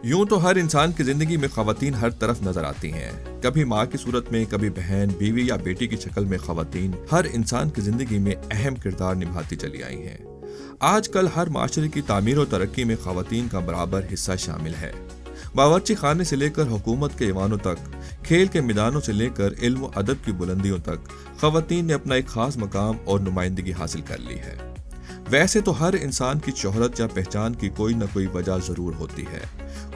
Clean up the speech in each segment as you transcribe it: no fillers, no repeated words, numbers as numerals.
یوں تو ہر انسان کی زندگی میں خواتین ہر طرف نظر آتی ہیں، کبھی ماں کی صورت میں، کبھی بہن، بیوی یا بیٹی کی شکل میں۔ خواتین ہر انسان کی زندگی میں اہم کردار نبھاتی چلی آئی ہیں۔ آج کل ہر معاشرے کی تعمیر و ترقی میں خواتین کا برابر حصہ شامل ہے۔ باورچی خانے سے لے کر حکومت کے ایوانوں تک، کھیل کے میدانوں سے لے کر علم و ادب کی بلندیوں تک، خواتین نے اپنا ایک خاص مقام اور نمائندگی حاصل کر لی ہے۔ ویسے تو ہر انسان کی شہرت یا پہچان کی کوئی نہ کوئی وجہ ضرور ہوتی ہے،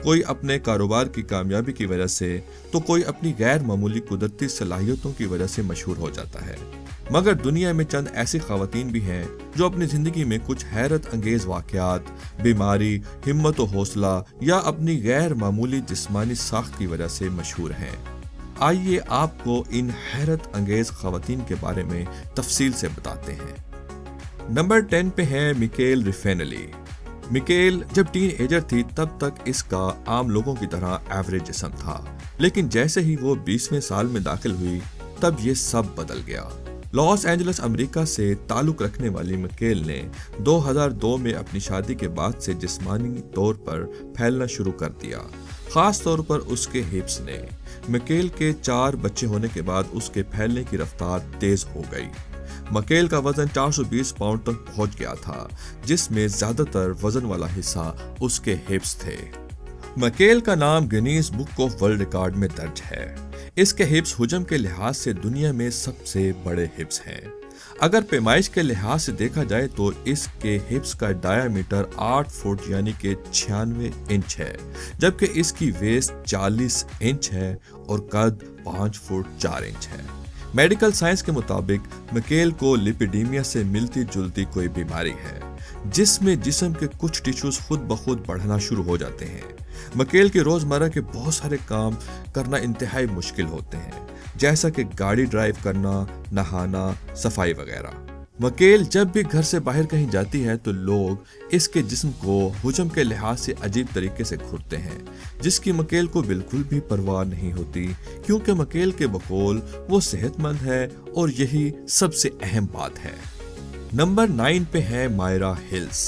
کوئی اپنے کاروبار کی کامیابی کی وجہ سے، تو کوئی اپنی غیر معمولی قدرتی صلاحیتوں کی وجہ سے مشہور ہو جاتا ہے۔ مگر دنیا میں چند ایسی خواتین بھی ہیں جو اپنی زندگی میں کچھ حیرت انگیز واقعات، بیماری، ہمت و حوصلہ یا اپنی غیر معمولی جسمانی ساخت کی وجہ سے مشہور ہیں۔ آئیے آپ کو ان حیرت انگیز خواتین کے بارے میں تفصیل سے بتاتے ہیں۔ نمبر 10 پہ ہے میکیل ریفینلی۔ میکیل جب ٹین ایجر تھی تب تک اس کا عام لوگوں کی طرح ایوریج جسم تھا، لیکن جیسے ہی وہ 20ویں سال میں داخل ہوئی تب یہ سب بدل گیا۔ لاس اینجلس امریکہ سے تعلق رکھنے والی میکیل نے 2002 میں اپنی شادی کے بعد سے جسمانی طور پر پھیلنا شروع کر دیا، خاص طور پر اس کے ہپس نے۔ میکیل کے 4 بچے ہونے کے بعد اس کے پھیلنے کی رفتار تیز ہو گئی۔ میکیل کا وزن 420 پاؤنڈ تک پہنچ گیا تھا، جس میں زیادہ تر وزن والا حصہ اس کے ہپس تھے۔ میکیل کا نام Guinness book of world record میں درج ہے۔ اس کے ہپس حجم کے لحاظ سے دنیا میں سب سے بڑے ہپس ہیں۔ اگر پیمائش کے لحاظ سے دیکھا جائے تو اس کے ہپس کا ڈایا میٹر 8 فٹ یعنی کہ 96 انچ ہے، جبکہ اس کی ویسٹ 40 انچ ہے اور قد 5 فٹ 4 انچ ہے۔ میڈیکل سائنس کے مطابق میکیل کو لیپیڈیمیا سے ملتی جلتی کوئی بیماری ہے، جس میں جسم کے کچھ ٹیشوز خود بخود بڑھنا شروع ہو جاتے ہیں۔ میکیل کے روزمرہ کے بہت سارے کام کرنا انتہائی مشکل ہوتے ہیں، جیسا کہ گاڑی ڈرائیو کرنا، نہانا، صفائی وغیرہ۔ میکیل جب بھی گھر سے باہر کہیں جاتی ہے تو لوگ اس کے جسم کو حجم کے لحاظ سے عجیب طریقے سے گھورتے ہیں، جس کی میکیل کو بالکل بھی پرواہ نہیں ہوتی، کیونکہ میکیل کے بقول وہ صحت مند ہے، اور یہی سب سے اہم بات ہے۔ نمبر 9 پہ ہے مائرا ہلس۔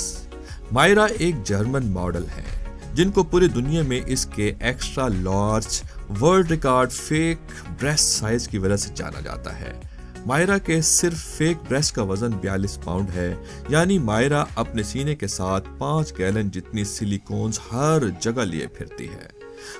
مائرا ایک جرمن ماڈل ہے جن کو پوری دنیا میں اس کے extra large world record fake breast size کی وجہ سے جانا جاتا ہے۔ مائرا کے صرف فیک بریسٹ کا وزن 42 پاؤنڈ ہے، یعنی مائرا اپنے سینے کے ساتھ 5 گیلن جتنی سلیکونز ہر جگہ لیے پھرتی ہے۔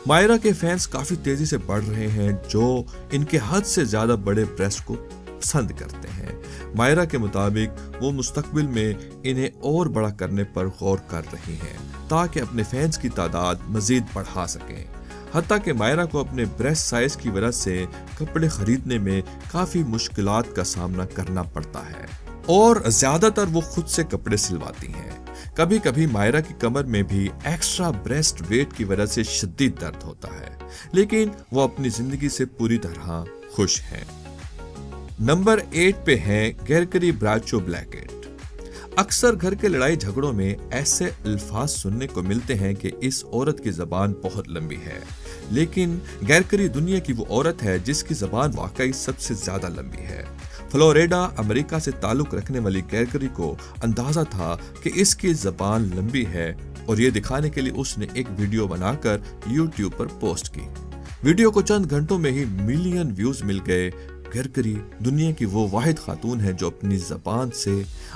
مائرا کے فینس کافی تیزی سے بڑھ رہے ہیں جو ان کے حد سے زیادہ بڑے بریسٹ کو پسند کرتے ہیں۔ مائرا کے مطابق وہ مستقبل میں انہیں اور بڑا کرنے پر غور کر رہی ہیں تاکہ اپنے فینس کی تعداد مزید بڑھا سکیں۔ حتیٰ کہ مائرا کو اپنے بریسٹ سائز کی وجہ سے کپڑے خریدنے میں کافی مشکلات کا سامنا کرنا پڑتا ہے، اور زیادہ تر وہ خود سے کپڑے سلواتی ہیں۔ کبھی کبھی مائرا کی کمر میں بھی ایکسٹرا بریسٹ ویٹ کی وجہ سے شدید درد ہوتا ہے، لیکن وہ اپنی زندگی سے پوری طرح خوش ہیں۔ نمبر 8 پہ ہے گریگری براچو بلیکٹ۔ اکثر گھر کے لڑائی جھگڑوں میں ایسے الفاظ سننے کو ملتے ہیں کہ اس عورت کی زبان بہت لمبی ہے، لیکن گریگری دنیا کی وہ عورت ہے جس کی زبان واقعی سب سے زیادہ لمبی ہے۔ فلوریڈا امریکہ سے تعلق رکھنے والی گریگری کو اندازہ تھا کہ اس کی زبان لمبی ہے، اور یہ دکھانے کے لیے اس نے ایک ویڈیو بنا کر یوٹیوب پر پوسٹ کی۔ ویڈیو کو چند گھنٹوں میں ہی ملین ویوز مل گئے۔ گریگری دنیا کی وہ واحد خاتون ہے جو اپنی زبان سے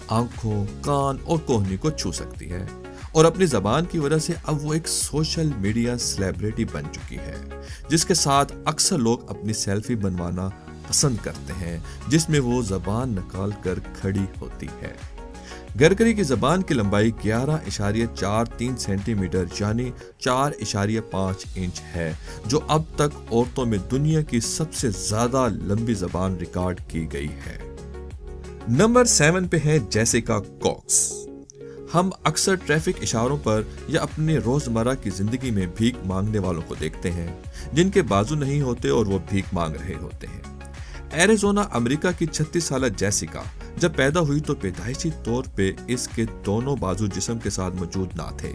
آنکھوں، کان اور کوہنی کو چھو سکتی ہے، اور اپنی زبان کی وجہ سے اب وہ ایک سوشل میڈیا سیلیبریٹی بن چکی ہے، جس کے ساتھ اکثر لوگ اپنی سیلفی بنوانا پسند کرتے ہیں جس میں وہ زبان نکال کر کھڑی ہوتی ہے۔ گریگری کی زبان کی لمبائی 11.43 سینٹی میٹر یعنی 4.5 انچ ہے، جو اب تک عورتوں میں دنیا کی سب سے زیادہ لمبی زبان ریکارڈ کی گئی ہے۔ نمبر 7 پہ ہے جیسیکا کوکس۔ ہم اکثر ٹریفک اشاروں پر یا اپنے روزمرہ کی زندگی میں بھیک مانگنے والوں کو دیکھتے ہیں جن کے بازو نہیں ہوتے اور وہ بھیک مانگ رہے ہوتے ہیں۔ ایریزونا امریکہ کی 36 سالہ جیسیکا جب پیدا ہوئی تو پیدائشی طور پہ اس کے دونوں بازو جسم کے ساتھ موجود نہ تھے،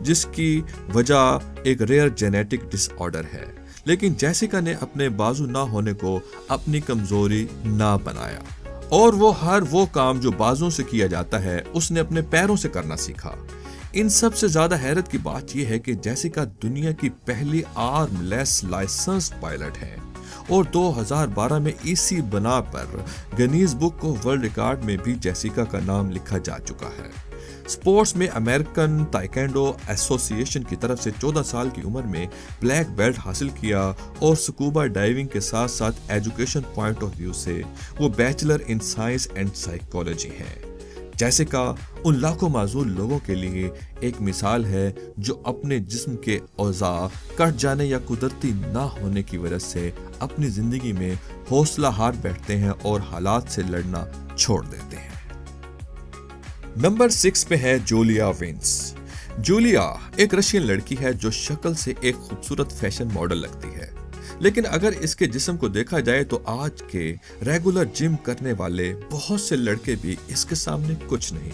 جس کی وجہ ایک ریئر جینیٹک ڈس آرڈر ہے، لیکن جیسیکا نے اپنے بازو نہ ہونے کو اپنی کمزوری نہ بنایا، اور وہ ہر وہ کام جو بازوں سے کیا جاتا ہے اس نے اپنے پیروں سے کرنا سیکھا۔ ان سب سے زیادہ حیرت کی بات یہ ہے کہ جیسیکا دنیا کی پہلی آرم لیس لائسنسڈ پائلٹ ہے اور 2012 میں اسی بنا پر Guinness book of world record میں بھی جیسیکا کا نام لکھا جا چکا ہے۔ سپورٹس میں امریکن تائیکوانڈو ایسوسی ایشن کی طرف سے 14 سال کی عمر میں بلیک بیلٹ حاصل کیا اور سکوبا ڈائیونگ کے ساتھ ساتھ ایجوکیشن پوائنٹ آف ویو سے وہ bachelor in science and psychology ہے۔ جیسیکا ان لاکھوں معذور لوگوں کے لیے ایک مثال ہے جو اپنے جسم کے اعضاء کٹ جانے یا قدرتی نہ ہونے کی وجہ سے اپنی زندگی میں حوصلہ ہار بیٹھتے ہیں اور حالات سے لڑنا چھوڑ دیتے ہیں۔ نمبر 6 پہ ہے جولیا وینس۔ جولیا ایک رشین لڑکی ہے جو شکل سے ایک خوبصورت فیشن ماڈل لگتی ہے، لیکن اگر اس کے جسم کو دیکھا جائے تو آج کے ریگولر جم کرنے والے بہت سے لڑکے بھی اس کے سامنے کچھ نہیں۔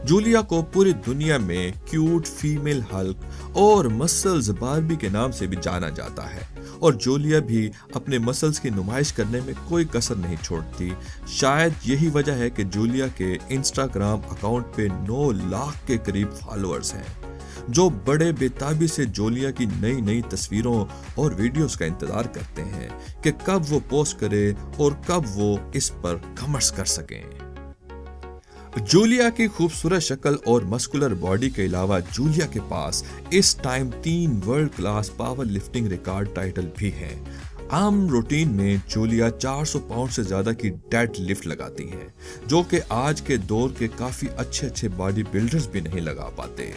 جولیا کو پوری دنیا میں کیوٹ فیمیل ہلک اور مسلز باربی کے نام سے بھی جانا جاتا ہے، اور جولیا بھی اپنے مسلز کی نمائش کرنے میں کوئی کسر نہیں چھوڑتی۔ شاید یہی وجہ ہے کہ جولیا کے انسٹاگرام اکاؤنٹ پہ 9 لاکھ کے قریب فالوورز ہیں، جو بڑے بے تابی سے جولیا کی نئی تصویروں اور ویڈیوز کا انتظار کرتے ہیں کہ کب وہ پوسٹ کرے اور کب وہ اس پر کمرس کر سکیں۔ جولیا کی خوبصورت شکل اور مسکولر باڈی کے علاوہ جولیا کے پاس اس time 3 world class powerlifting record title بھی ہیں۔ عام روٹین میں جولیا 400 پاؤنڈ سے زیادہ کی ڈیڈ لفٹ لگاتی ہیں، جو کہ آج کے دور کے کافی اچھے باڈی بلڈرز بھی نہیں لگا پاتے۔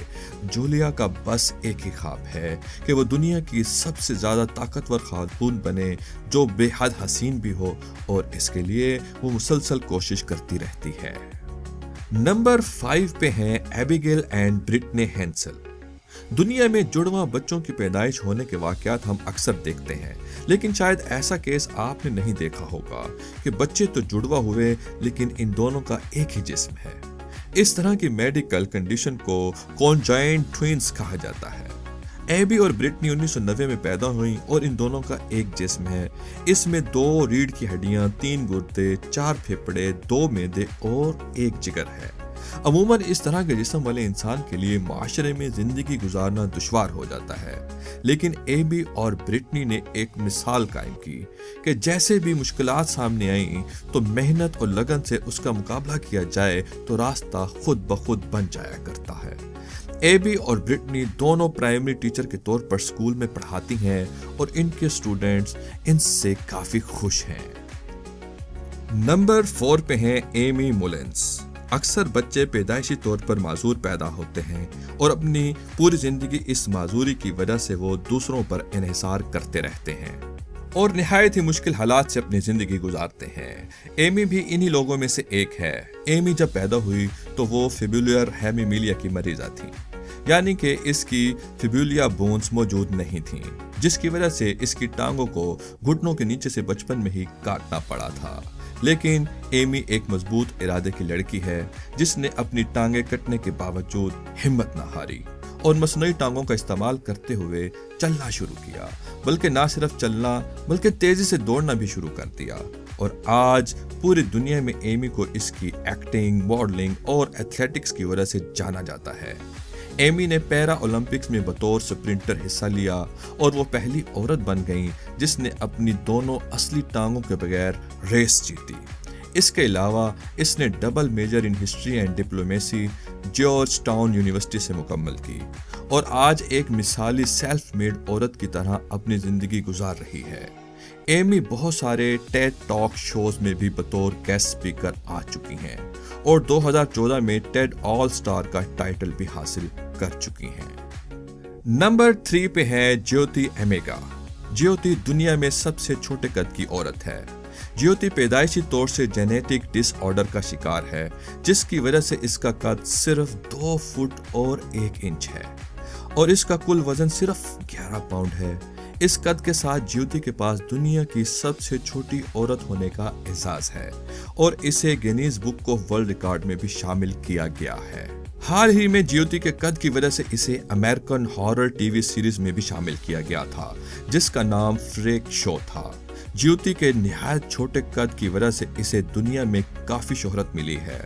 جولیا کا بس ایک ہی خواب ہے کہ وہ دنیا کی سب سے زیادہ طاقتور خاتون بنے جو بے حد حسین بھی ہو، اور اس کے لیے وہ مسلسل کوشش کرتی رہتی ہے۔ نمبر 5 پہ ہیں ایبیگیل اینڈ برٹنی ہینسل۔ دنیا میں جڑواں بچوں کی پیدائش ہونے کے واقعات ہم اکثر دیکھتے ہیں، لیکن شاید ایسا کیس آپ نے نہیں دیکھا ہوگا کہ بچے تو جڑواں ہوئے لیکن ان دونوں کا ایک ہی جسم ہے۔ اس طرح کی میڈیکل کنڈیشن کو کونجائنٹ ٹوئنز کہا جاتا ہے۔ ایبی اور برٹنی 1990 میں پیدا ہوئیں اور ان دونوں کا ایک جسم ہے۔ اس میں 2 ریڑھ کی ہڈیاں، 3 گردے، 4 پھیپھڑے، 2 معدے اور 1 جگر ہے۔ عموماً اس طرح کے جسم والے انسان کے لیے معاشرے میں زندگی گزارنا دشوار ہو جاتا ہے، لیکن ایبی اور برٹنی نے ایک مثال قائم کی کہ جیسے بھی مشکلات سامنے آئیں تو محنت اور لگن سے اس کا مقابلہ کیا جائے تو راستہ خود بخود بن جایا کرتا ہے۔ ایبی اور برٹنی دونوں پرائمری ٹیچر کے طور پر سکول میں پڑھاتی ہیں اور ان کے اسٹوڈنٹس ان سے کافی خوش ہیں۔ نمبر 4 پہ ہیں ایمی مولنز۔ اکثر بچے پیدائشی طور پر معذور پیدا ہوتے ہیں اور اپنی پوری زندگی اس معذوری کی وجہ سے وہ دوسروں پر انحصار کرتے رہتے ہیں اور نہایت ہی مشکل حالات سے اپنی زندگی گزارتے ہیں۔ ایمی بھی انہی لوگوں میں سے ایک ہے۔ ایمی جب پیدا ہوئی تو وہ فیبولر ہیمیمیلیا کی مریضہ تھی، یعنی کہ اس کی فیبولیا بونز موجود نہیں تھیں، جس کی وجہ سے اس کی ٹانگوں کو گھٹنوں کے نیچے سے بچپن میں ہی کاٹنا پڑا تھا۔ لیکن ایمی ایک مضبوط ارادے کی لڑکی ہے جس نے اپنی ٹانگیں کٹنے کے باوجود ہمت نہ ہاری اور مصنوعی ٹانگوں کا استعمال کرتے ہوئے چلنا شروع کیا، بلکہ نہ صرف چلنا بلکہ تیزی سے دوڑنا بھی شروع کر دیا، اور آج پوری دنیا میں ایمی کو اس کی ایکٹنگ، ماڈلنگ اور ایتھلیٹکس کی وجہ سے جانا جاتا ہے۔ ایمی نے پیرا اولمپکس میں بطور سپرنٹر حصہ لیا اور وہ پہلی عورت بن گئیں جس نے اپنی دونوں اصلی ٹانگوں کے بغیر ریس جیتی۔ اس کے علاوہ اس نے double major in history and diplomacy Georgetown university سے مکمل کی اور آج ایک مثالی سیلف میڈ عورت کی طرح اپنی زندگی گزار رہی ہے۔ ایمی بہت سارے ٹیڈ ٹاک شوز میں بھی بطور گیسٹ اسپیکر آ چکی ہیں اور 2014 میں ٹیڈ آل سٹار کا ٹائٹل بھی حاصل کر چکی ہیں۔ نمبر 3 پہ ہے جیوتی امیگا۔ جیوتی دنیا میں سب سے چھوٹے قد کی عورت ہے۔ جیوتی پیدائشی طور سے جینیٹک ڈس آرڈر کا شکار ہے، جس کی وجہ سے اس کا قد صرف 2 فٹ اور 1 انچ ہے اور اس کا کل وزن صرف 11 پاؤنڈ ہے۔ اس قد کے ساتھ جیوتی کے پاس دنیا کی سب سے چھوٹی عورت ہونے کا اعزاز ہے اور اسے Guinness book of world record میں بھی شامل کیا گیا ہے۔ حال ہی میں جیوتی کے قد کی وجہ سے اسے American horror T V series میں بھی شامل کیا گیا تھا جس کا نام فریک شو تھا۔ جیوتی کے نہایت چھوٹے قد کی وجہ سے اسے دنیا میں کافی شہرت ملی ہے۔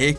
1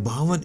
52